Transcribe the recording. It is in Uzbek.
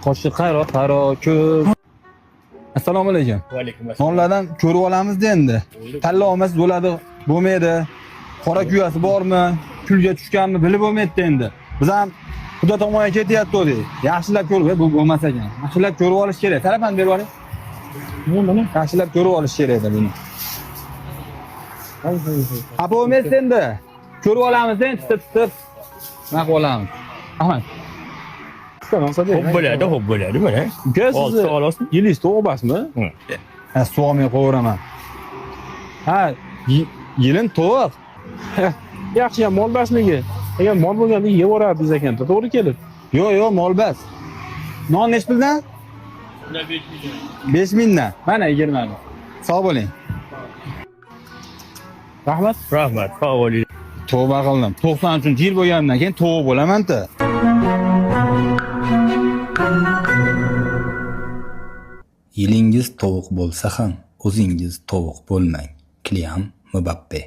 Qoshi qaro ko'z. Assalomu alaykum. Va alaykum assalom. Nonlardan ko'rib olamiz-da endi. Tanlab olmasiz bo'ladi, bo'lmaydi. Qora kuyasi bormi, kulga tushganmi bilib bo'lmaydi endi. Biz ham xudo tomonga ketyapti o'dik. Yaxshilab ko'rib, bu bo'lmas ekan. Yaxshilab ko'rib olish kerak. Telefon berib oling. Nima? Yaxshilab ko'rib olish kerak edi buni. Ha bo'lmaydi endi. Ko'rib olamiz endi, tutib. Nima qilib olamiz? Ahmad. Xo'p bo'ladi mana. Uka, siz Olti olasiz. yilingiz to'g'ri basmi? Ha, suvoqmay qo'yveraman. Ha, yilin to'q. Yaxshi ham mol basligi. Agar mol bo'lganda yeb yuborardingiz ekan, to'g'ri kelib. Yo'q, molbas. Non nech puldan? 5 mingdan. Mana 20 ming. Sog' bo'ling. Rahmat. Rahmat. Sog' bo'ling. Tavba qildim. 93-yil bo'lgandan keyin to'g'ri bo'laman-da. Yilingiz tovuq bo'lsa ham o'zingiz tovuq bo'lmang. Kylian Mbappe